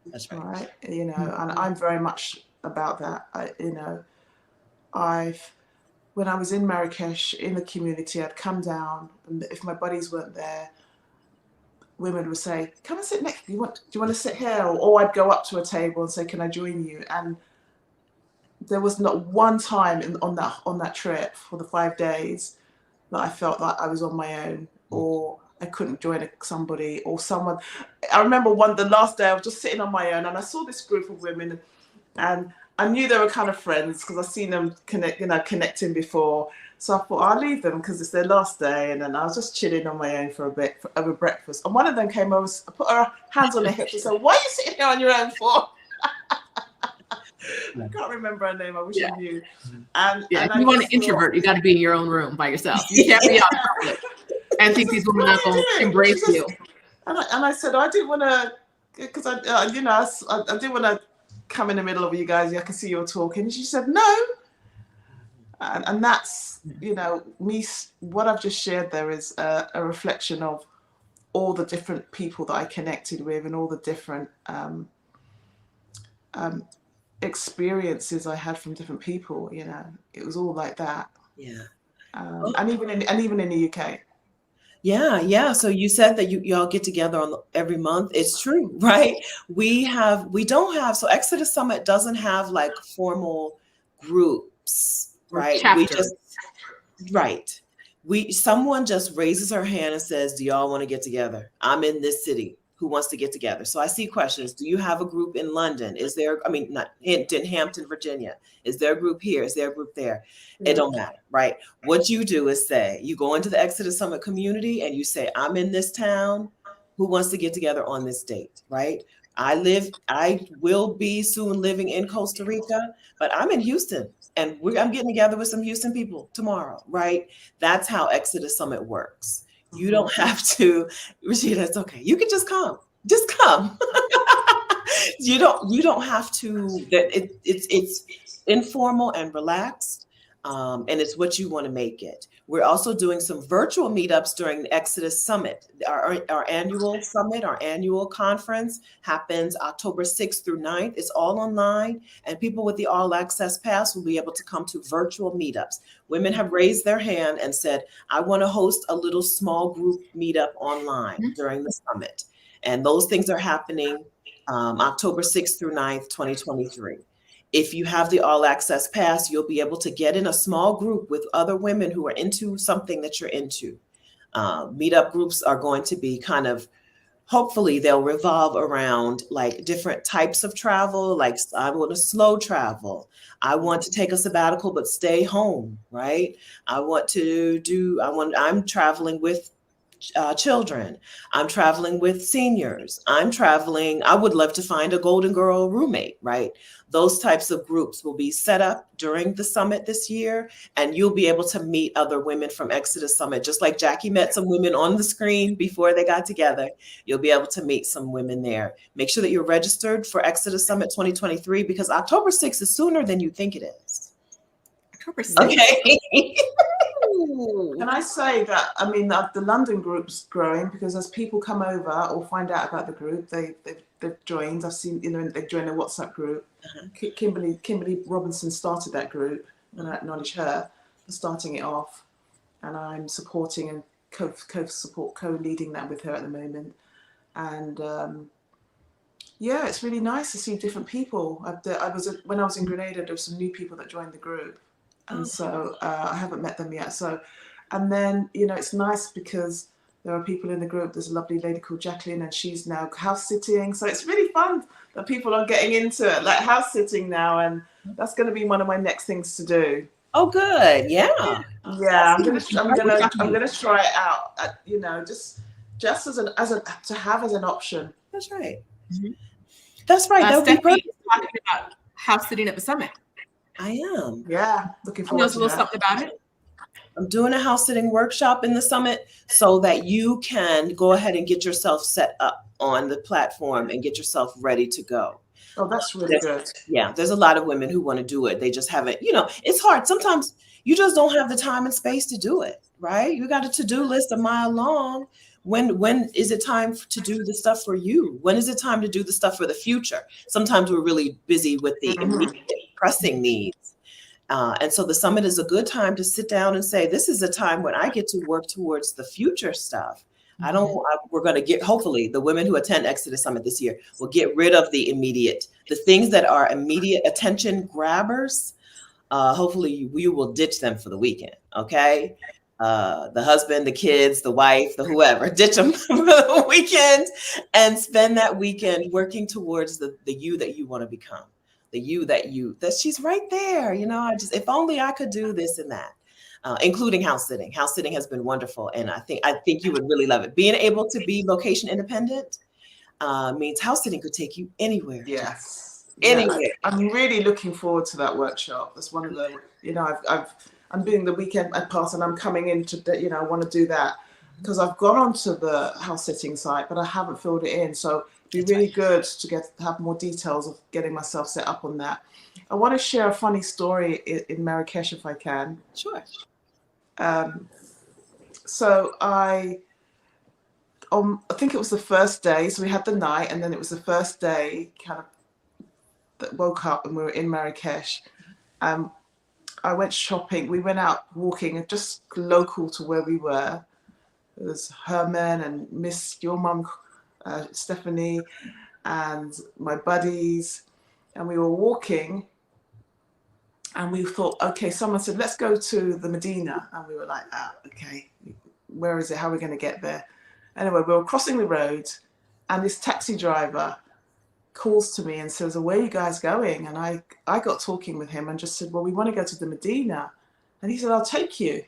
That's right. right. And I'm very much about that. When I was in Marrakech in the community, I'd come down, and if my buddies weren't there, women would say, "Come and sit next. Do you want to sit here?" Or I'd go up to a table and say, "Can I join you?" And there was not one time on that trip for the 5 days that I felt like I was on my own, or I couldn't join somebody or someone. I remember the last day I was just sitting on my own, and I saw this group of women, and I knew they were kind of friends because I've seen them connecting before. So I thought, I'll leave them because it's their last day. And then I was just chilling on my own for a bit over breakfast. And one of them came over, put her hands on her hips and said, "Why are you sitting here on your own for?" I can't remember her name. I wish I knew. And if you want an introvert, you got to be in your own room by yourself. You can't be out in public and think these women are going to embrace you. And I said, I didn't want to, because I didn't want to come in the middle of you guys. I can see you were talking. And she said, "No." And that's, me, what I've just shared there is a reflection of all the different people that I connected with and all the different experiences I had from different people. It was all like that. Yeah. And even in the UK. Yeah. So you said that y'all get together every month. It's true, right? So Exodus Summit doesn't have like formal groups, right? Someone just raises her hand and says, "Do y'all want to get together? I'm in this city. Who wants to get together?" So I see questions. Do you have a group in London? Not in Hampton, Virginia. Is there a group here? Is there a group there? It don't matter, right? What you do is you go into the Exodus Summit community and you say, "I'm in this town. Who wants to get together on this date?" Right? I will be soon living in Costa Rica, but I'm in Houston, and I'm getting together with some Houston people tomorrow, right? That's how Exodus Summit works. You don't have to, Rashida, it's okay. You can just come. Just come. You don't have to, it's informal and relaxed. And it's what you want to make it. We're also doing some virtual meetups during the Exodus Summit. Our annual summit, our annual conference happens October 6th through 9th. It's all online, and people with the All Access Pass will be able to come to virtual meetups. Women have raised their hand and said, I want to host a little small group meetup online during the summit. And those things are happening October 6th through 9th, 2023. If you have the All Access Pass, you'll be able to get in a small group with other women who are into something that you're into. Meetup groups are going to be kind of, hopefully they'll revolve around like different types of travel. Like I want to slow travel. I want to take a sabbatical, but stay home, right? I'm traveling with children. I'm traveling with seniors. I would love to find a Golden Girl roommate, right? Those types of groups will be set up during the summit this year, and you'll be able to meet other women from Exodus Summit. Just like Jacquie met some women on the screen before they got together, you'll be able to meet some women there. Make sure that you're registered for Exodus Summit 2023, because October 6th is sooner than you think it is. October 6th. Okay. Can I say that, I mean, the London group's growing, because as people come over or find out about the group, they've joined. I've seen, they've joined a WhatsApp group. Kimberly Robinson started that group, and I acknowledge her for starting it off. And I'm supporting and co-leading that with her at the moment. And yeah, it's really nice to see different people. When I was in Grenada, there were some new people that joined the group. And so I haven't met them yet. So, and then, it's nice because there are people in the group. There's a lovely lady called Jacquie, and she's now house sitting. So it's really fun that people are getting into it, like house sitting now. And that's going to be one of my next things to do. Oh, good. Yeah. Yeah, I'm gonna try it out. Just as an option. That's right. Mm-hmm. That's right. That would be great. Talking about house sitting at the summit. I am. Yeah, looking forward to a little something about it. I'm doing a house sitting workshop in the summit so that you can go ahead and get yourself set up on the platform and get yourself ready to go. Oh, that's really good. Yeah, there's a lot of women who want to do it. They just haven't, it's hard. Sometimes you just don't have the time and space to do it, right? You got a to-do list a mile long. When is it time to do the stuff for you? When is it time to do the stuff for the future? Sometimes we're really busy with the immediate pressing needs. And so the summit is a good time to sit down and say, this is a time when I get to work towards the future stuff. We're going to get, hopefully the women who attend Exodus Summit this year will get rid of the things that are immediate attention grabbers. Hopefully you will ditch them for the weekend. Okay. The husband, the kids, the wife, the whoever, ditch them for the weekend and spend that weekend working towards the you that you want to become. The you that she's right there. If only I could do this and that, including house sitting. House sitting has been wonderful. And I think you would really love it. Being able to be location independent means house sitting could take you anywhere. Yes. Anywhere. Yeah, I'm really looking forward to that workshop. That's one of the, I'm doing the weekend pass, and I'm coming into, I want to do that because I've gone onto the house sitting site, but I haven't filled it in. So it'd be really good to have more details of getting myself set up on that. I want to share a funny story in Marrakech, if I can. Sure. So I think it was the first day. So we had the night, and then it was the first day, kind of, that woke up and we were in Marrakech. I went shopping. We went out walking, just local to where we were. It was Herman and Miss, your mum, Stephanie, and my buddies. And we were walking, and we thought, okay, someone said, let's go to the Medina. And we were like, okay, where is it? How are we going to get there? Anyway, we were crossing the road, and this taxi driver calls to me and says, where are you guys going? And I got talking with him and just said, well, we want to go to the Medina. And he said, I'll take you.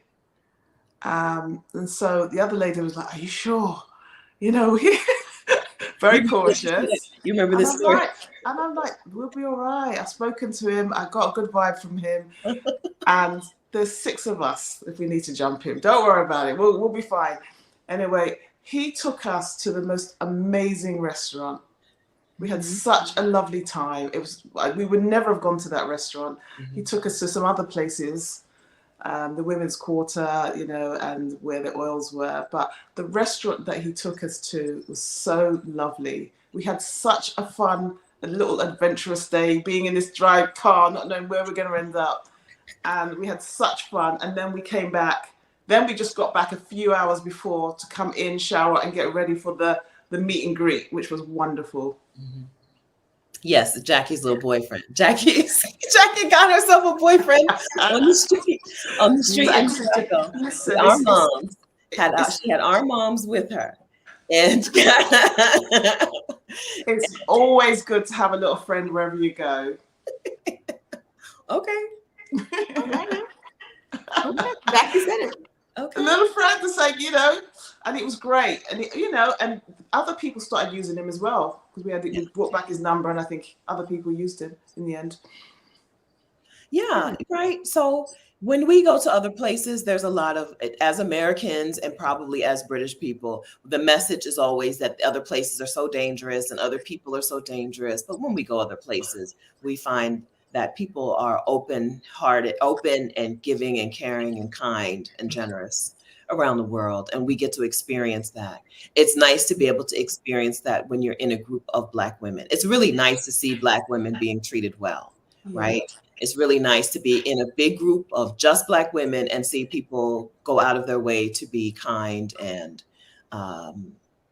And so the other lady was like, are you sure? very cautious. You remember And this story? I'm like, we'll be all right. I've spoken to him. I got a good vibe from him. And there's 6 of us if we need to jump him. Don't worry about it. We'll be fine. Anyway, he took us to the most amazing restaurant. We had such a lovely time. It was, we would never have gone to that restaurant. He took us to some other places, the women's quarter, you know, and where the oils were. But the restaurant that he took us to was so lovely. We had such a little adventurous day, being in this dry car, not knowing where we're going to end up. And we had such fun. And then we came back. Then we just got back a few hours before to come in, shower, and get ready for the meet and greet, which was wonderful. Yes, Jackie's little boyfriend. Jackie got herself a boyfriend on the street. In Chicago. Listen, Our moms she had our moms with her, and it's always good to have a little friend wherever you go. Okay. Okay. Jackie said it. Okay. A little friend to say, you know, and it was great. And, you know, and other people started using him as well, because we brought back his number, and I think other people used him in the end. Yeah, right. So when we go to other places, there's a lot of, as Americans and probably as British people, the message is always that other places are so dangerous and other people are so dangerous. But when we go other places, we find that people are open-hearted, open and giving and caring and kind and generous around the world. And we get to experience that. It's nice to be able to experience that when you're in a group of Black women. It's really nice to see Black women being treated well, right? It's really nice to be in a big group of just Black women and see people go out of their way to be kind and,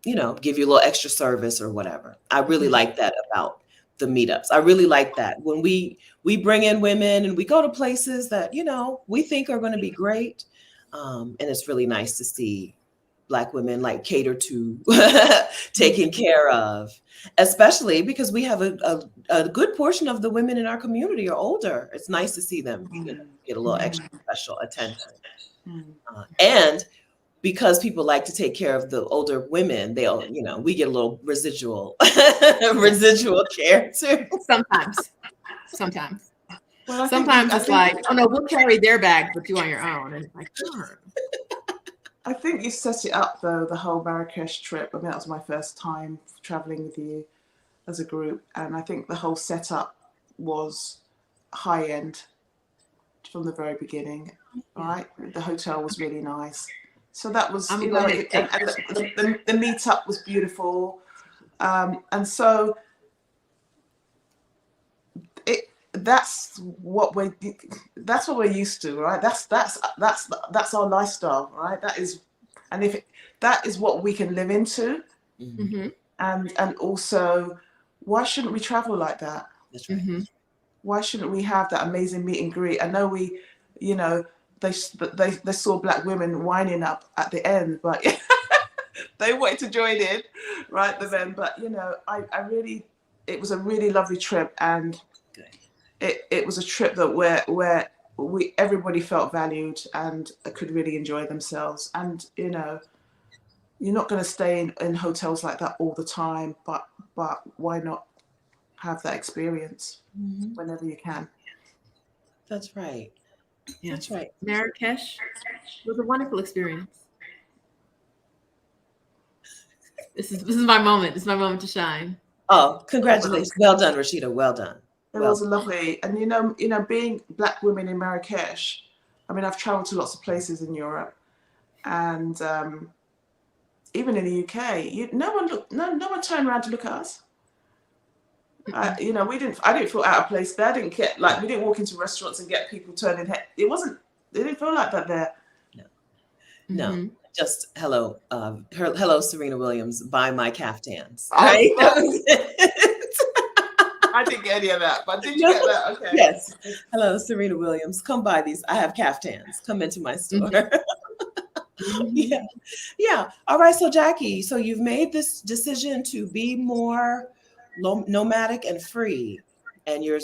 you know, give you a little extra service or whatever. I really like that about the meetups. I really like that when we bring in women and we go to places that, you know, we think are going to be great. And it's really nice to see Black women like catered to, taken care of, especially because we have a good portion of the women in our community are older. It's nice to see them, you know, get a little extra special attention. And because people like to take care of the older women, they'll, you know, we get a little residual care too. Sometimes. Well, Sometimes it's like, oh no, we'll carry their bag, but you on your own. And it's like, darn. I think you set it up though, the whole Marrakech trip. I mean, that was my first time traveling with you as a group. And I think the whole setup was high end from the very beginning, right? The hotel was really nice. So that was, you know, the meetup was beautiful. And so that's what we're used to, right? That's our lifestyle, right? That is, and if that is what we can live into, and also, why shouldn't we travel like that? That's right. Why shouldn't we have that amazing meet and greet? I know we, you know, they saw Black women winding up at the end, but they wanted to join in, right? The men, but you know, I really, it was a really lovely trip, and it was a trip that where everybody felt valued and could really enjoy themselves. And you know, you're not going to stay in hotels like that all the time, but why not have that experience whenever you can? That's right. Yeah. That's right. Marrakech was a wonderful experience. This is my moment. This is my moment to shine. Oh, congratulations. Well done, Rashida. Well done. It was lovely. And you know, being Black women in Marrakech, I mean, I've traveled to lots of places in Europe, and even in the UK, no one turned around to look at us. You know, I didn't feel out of place there. I didn't get, like, we didn't walk into restaurants and get people turning head. It didn't feel like that there. No. Just hello, hello, Serena Williams, buy my caftans. Right? I didn't get any of that, but did you get that? Okay. Yes. Hello, Serena Williams. Come buy these. I have caftans. Come into my store. Yeah. All right. So Jackie, so you've made this decision to be more nomadic and free, and you're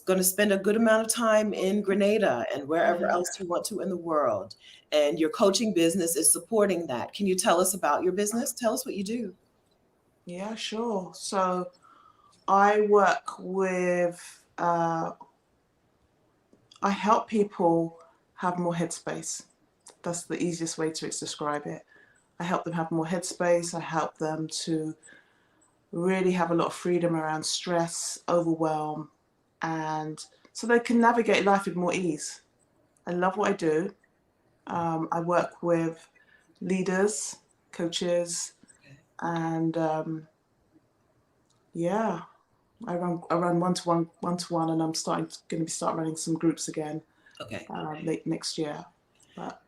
going to spend a good amount of time in Grenada and wherever else you want to in the world. And your coaching business is supporting that. Can you tell us about your business? Tell us what you do. Yeah, sure. So I work with, I help people have more headspace. That's the easiest way to describe it. I help them have more headspace. I help them to really have a lot of freedom around stress, overwhelm, and so they can navigate life with more ease. I love what I do. I work with leaders, coaches, and yeah, I run one to one, and I'm going to start running some groups again Okay. late next year. But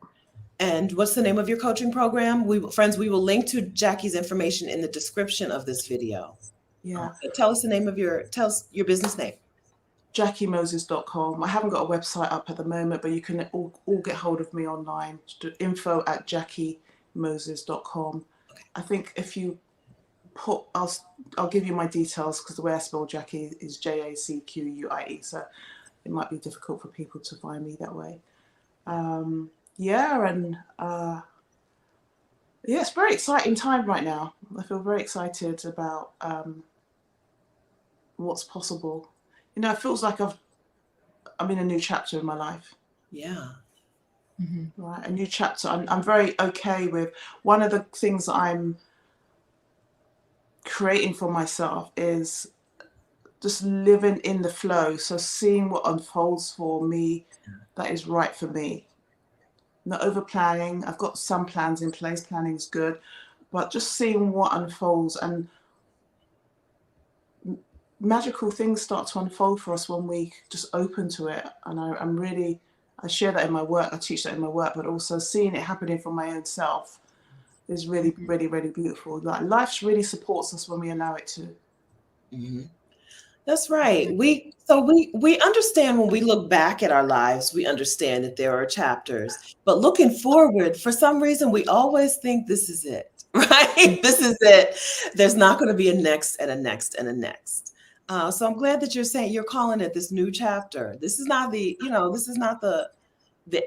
And what's the name of your coaching program? Friends, we will link to Jacquie's information in the description of this video. yeah, Tell us your business name. JacquieMoses.com. I haven't got a website up at the moment, but you can all get hold of me online. info@JacquieMoses.com. I think if you put, I'll give you my details, because the way I spell Jacquie is Jacquie, so it might be difficult for people to find me that way. Yeah, and yeah, it's a very exciting time right now. I feel very excited about what's possible. You know, it feels like I'm in a new chapter in my life. Yeah. Right, a new chapter. I'm very okay with, one of the things that I'm creating for myself is just living in the flow. So seeing what unfolds for me that is right for me. Not over planning. I've got some plans in place. Planning is good, but just seeing what unfolds, and magical things start to unfold for us when we just open to it. And I share that in my work. I teach that in my work, but also seeing it happening for my own self is really, really, really beautiful. Like, life really supports us when we allow it to. Mm-hmm. That's right. We understand when we look back at our lives, we understand that there are chapters. But looking forward, for some reason, we always think this is it, right? This is it. There's not going to be a next and a next and a next. So I'm glad that you're calling it this new chapter. This is not this is not the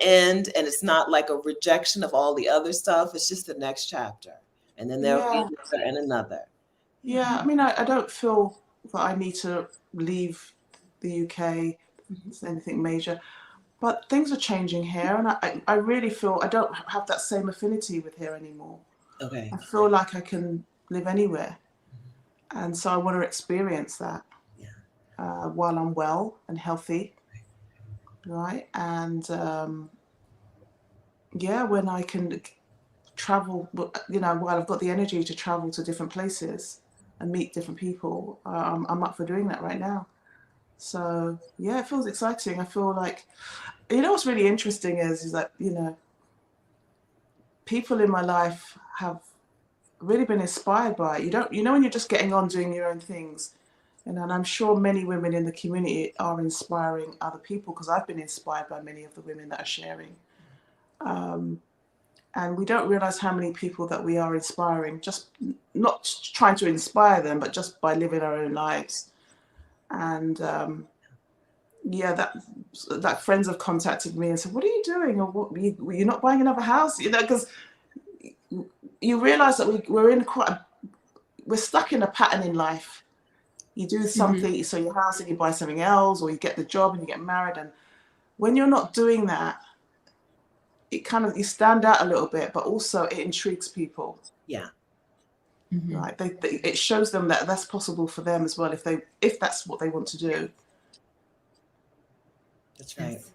end, and it's not like a rejection of all the other stuff. It's just the next chapter, and then there'll be Yeah, another and another. yeah. I mean, I don't feel that I need to leave the UK. It's anything major, but things are changing here, and I really feel I don't have that same affinity with here anymore. Okay. I feel like I can live anywhere, and so I want to experience that while I'm well and healthy, right? And yeah, when I can travel, while I've got the energy to travel to different places and meet different people, I'm up for doing that right now. So yeah, it feels exciting. I feel like, what's really interesting is that, people in my life have really been inspired by it. When you're just getting on doing your own things, and I'm sure many women in the community are inspiring other people, because I've been inspired by many of the women that are sharing. And we don't realize how many people that we are inspiring, just not trying to inspire them, but just by living our own lives. And yeah, that friends have contacted me and said, "What are you doing? Or what, you're not buying another house?" Because you realize that we're stuck in a pattern in life. You do something, you sell your house and you buy something else, or you get the job and you get married. And when you're not doing that, you stand out a little bit, but also it intrigues people. Yeah. Right. It shows them that that's possible for them as well, if that's what they want to do. That's right. Yes.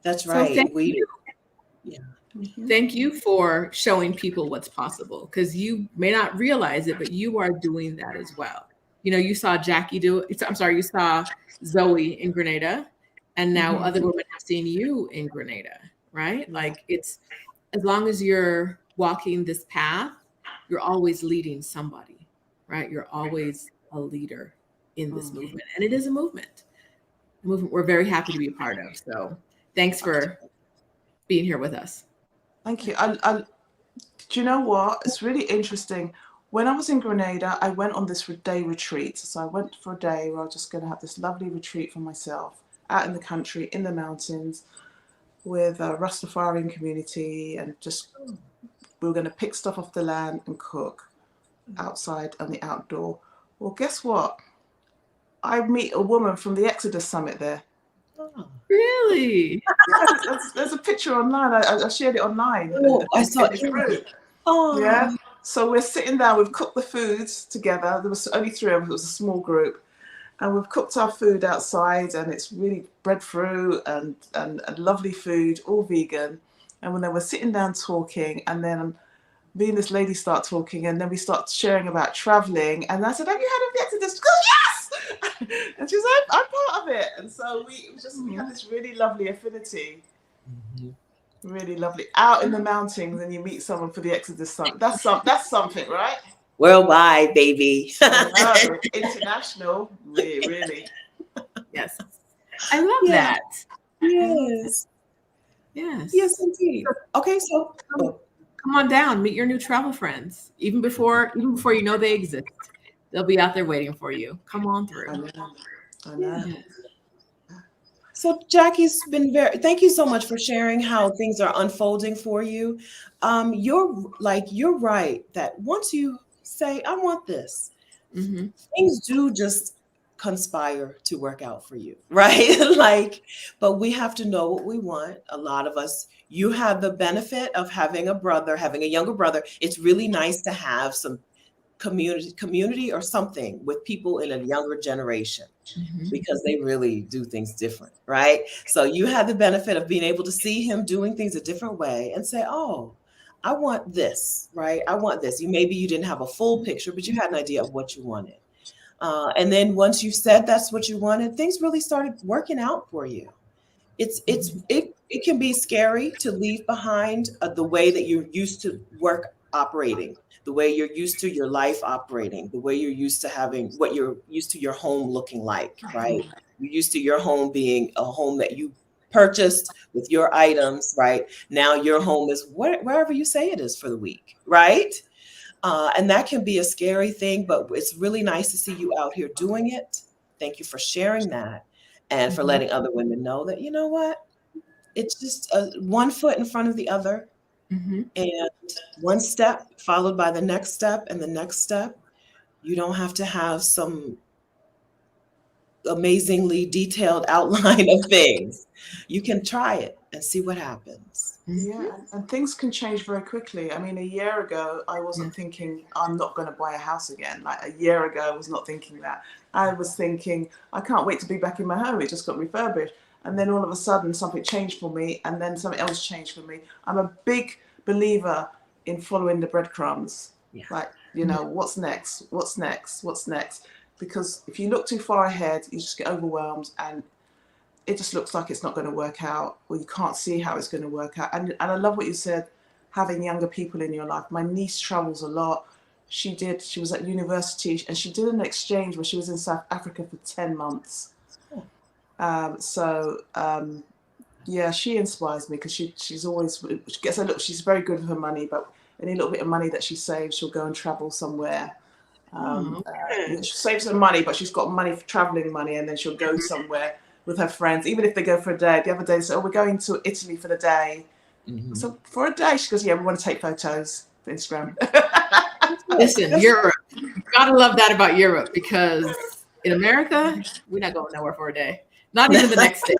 That's So right. thank you for showing people what's possible, because you may not realize it, but you are doing that as well. You saw Jacquie do it. I'm sorry, you saw Zoe in Grenada, and now other women have seen you in Grenada, right? Yeah. Like, it's, as long as you're walking this path, you're always leading somebody, right? You're always a leader in this movement, and it is a movement we're very happy to be a part of. So thanks for being here with us. Thank you. Do you know what? It's really interesting. When I was in Grenada, I went on this day retreat. So I went for a day where I was just going to have this lovely retreat for myself, out in the country, in the mountains, with a Rastafarian community, and just we were going to pick stuff off the land and cook. outside on the outdoor. Well, guess what? I meet a woman from the ExodUS summit there. Oh. Really? Yeah, there's a picture online. I shared it online. Oh, I saw in the group. Oh, Yeah. So we're sitting down. We've cooked the foods together. There was only 3 of us. It was a small group, and we've cooked our food outside, and it's really breadfruit and lovely food, all vegan. And when they were sitting down talking, and then me and this lady start talking, and then we start sharing about traveling. And I said, "Have you heard of the Exodus?" She goes, "Yes!" And she's like, "I'm part of it." And so we had this really lovely affinity. Really lovely. Out in the mountains, and you meet someone for the ExodUS summit. That's something, right? worldwide, baby. No, international, really. Yes. I love that. Yes. Yes. Yes, indeed. Okay, so come on down, meet your new travel friends. Even before you know they exist, they'll be out there waiting for you. Come on through. I know. Yes. So Jackie's been thank you so much for sharing how things are unfolding for you. You're right that once you say, I want this, things do just conspire to work out for you, right? But we have to know what we want. A lot of us, you have the benefit of having a younger brother. It's really nice to have some community or something with people in a younger generation. Because they really do things different, right? So you had the benefit of being able to see him doing things a different way and say, oh, I want this, right? I want this. Maybe you didn't have a full picture, but you had an idea of what you wanted. And then once you said that's what you wanted, things really started working out for you. It can be scary to leave behind the way that you're used to work operating, the way you're used to your life operating, the way you're used to having what you're used to your home looking like, right? You're used to your home being a home that you purchased with your items, right? Now your home is wherever you say it is for the week, right? And that can be a scary thing, but it's really nice to see you out here doing it. Thank you for sharing that and for letting other women know that, you know what? It's just one foot in front of the other. And one step followed by the next step and the next step. You don't have to have some amazingly detailed outline of things. You can try it and see what happens. Yeah, and things can change very quickly. I mean, a year ago, I wasn't thinking I'm not going to buy a house again. Like a year ago, I was not thinking that. I was thinking, I can't wait to be back in my home. It just got refurbished. And then all of a sudden, something changed for me, and then something else changed for me. I'm a big believer in following the breadcrumbs. Yeah. Like, what's next? What's next? What's next? Because if you look too far ahead, you just get overwhelmed, and it just looks like it's not going to work out, or you can't see how it's going to work out. And I love what you said, having younger people in your life. My niece travels a lot. She was at university, and she did an exchange where she was in South Africa for 10 months. Yeah, she inspires me because she's she's very good with her money, but any little bit of money that she saves, she'll go and travel somewhere. She saves her money, but she's got money for traveling money, and then she'll go somewhere with her friends, even if they go for a day. The other day, they say, "Oh, we're going to Italy for the day." So for a day, she goes, "Yeah, we want to take photos for Instagram." Listen, Europe. You gotta love that about Europe, because in America, we're not going nowhere for a day. Not even the next day.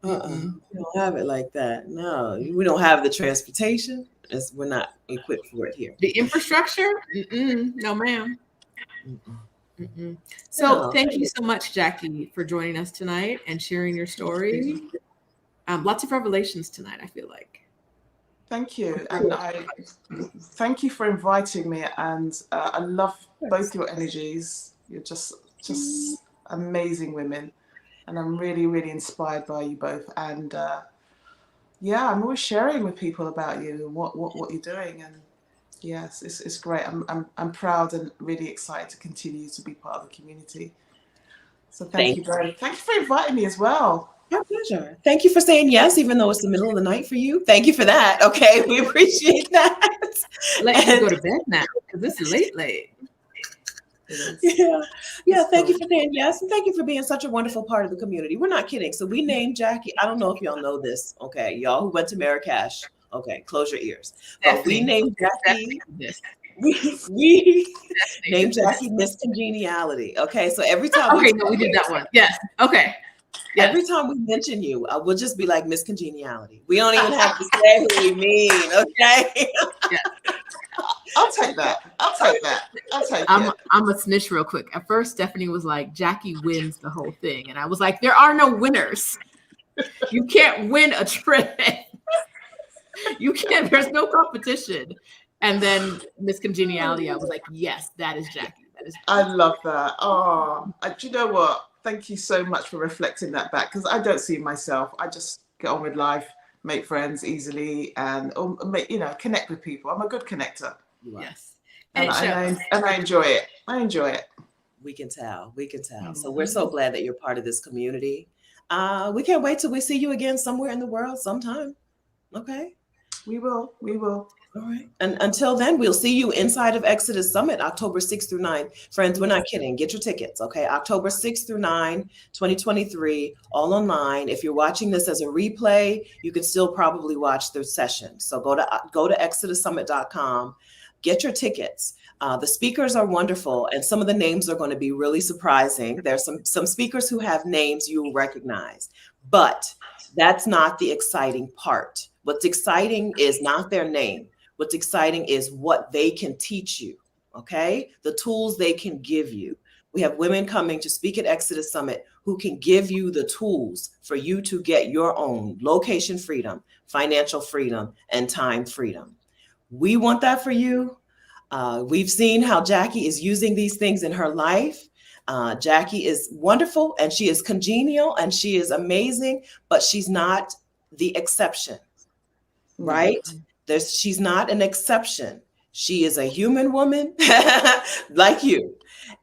We don't have it like that. No, we don't have the transportation. We're not equipped for it here. The infrastructure? No, ma'am. So thank you so much, Jackie, for joining us tonight and sharing your story. Lots of revelations tonight, I feel like. Thank you. And I thank you for inviting me. And I love both your energies. You're just amazing women. And I'm really, really inspired by you both. And I'm always sharing with people about you and what you're doing. And yes, it's great. I'm proud and really excited to continue to be part of the community. So thank you for inviting me as well. My pleasure. Thank you for saying yes, even though it's the middle of the night for you. Thank you for that. Okay, we appreciate that. Let you go to bed now, because this is late. Yeah. Thank you for saying yes, and thank you for being such a wonderful part of the community. We're not kidding. So we named Jackie. I don't know if y'all know this. Okay, y'all who went to Marrakech Okay, close your ears. But we Stephanie. named Jacquie. This. We named Jacquie Miss Congeniality. Okay, so every time Okay, no, we did that one. Yes. Okay. Yes. Every time we mention you, we'll just be like Miss Congeniality. We don't even have to say who we mean. Okay. Yes. I'll take that. I'll take that. I'll take it. I'm a snitch real quick. At first, Stephanie was like, Jacquie wins the whole thing. And I was like, there are no winners. You can't win a trip. You can't, there's no competition. And then Miss Congeniality, I was like, yes, that is Jacquie. That is Jacquie. I love that. Oh, do you know what? Thank you so much for reflecting that back, because I don't see myself. I just get on with life, make friends easily, and connect with people. I'm a good connector. Yes. And I enjoy it. I enjoy it. We can tell. We can tell. Mm-hmm. So we're so glad that you're part of this community. We can't wait till we see you again somewhere in the world sometime. Okay. We will. All right. And until then, we'll see you inside of Exodus Summit, October 6th through 9th. Friends, we're not kidding. Get your tickets. Okay. October 6th through 9, 2023, all online. If you're watching this as a replay, you can still probably watch the session. So go to ExodUSSummit.com, get your tickets. The speakers are wonderful, and some of the names are going to be really surprising. There's some speakers who have names you will recognize, but that's not the exciting part. What's exciting is not their name. What's exciting is what they can teach you, okay? The tools they can give you. We have women coming to speak at Exodus Summit who can give you the tools for you to get your own location freedom, financial freedom, and time freedom. We want that for you. We've seen how Jacquie is using these things in her life. Jacquie is wonderful, and she is congenial, and she is amazing, but she's not the exception, right? She's not an exception. She is a human woman like you.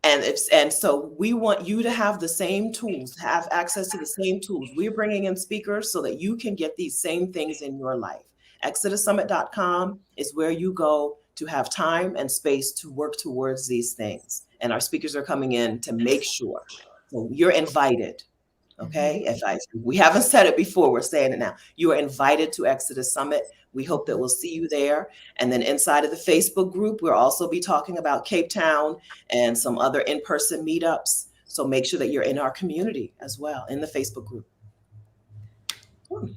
And so we want you to have the same tools, have access to the same tools. We're bringing in speakers so that you can get these same things in your life. ExodusSummit.com is where you go to have time and space to work towards these things. And our speakers are coming in to make sure. So you're invited. Okay. We haven't said it before, we're saying it now. You are invited to Exodus Summit. We hope that we'll see you there. And then inside of the Facebook group, we'll also be talking about Cape Town and some other in-person meetups. So make sure that you're in our community as well, in the Facebook group.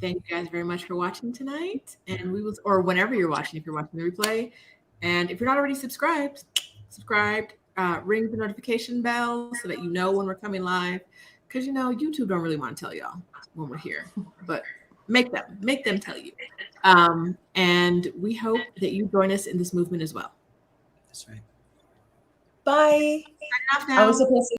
Thank you guys very much for watching tonight. And or whenever you're watching, if you're watching the replay. And if you're not already subscribed, ring the notification bell so that you know when we're coming live. Because, YouTube don't really want to tell y'all when we're here, but make them tell you. And we hope that you join us in this movement as well. That's right. Bye. Sign off now. I was supposed to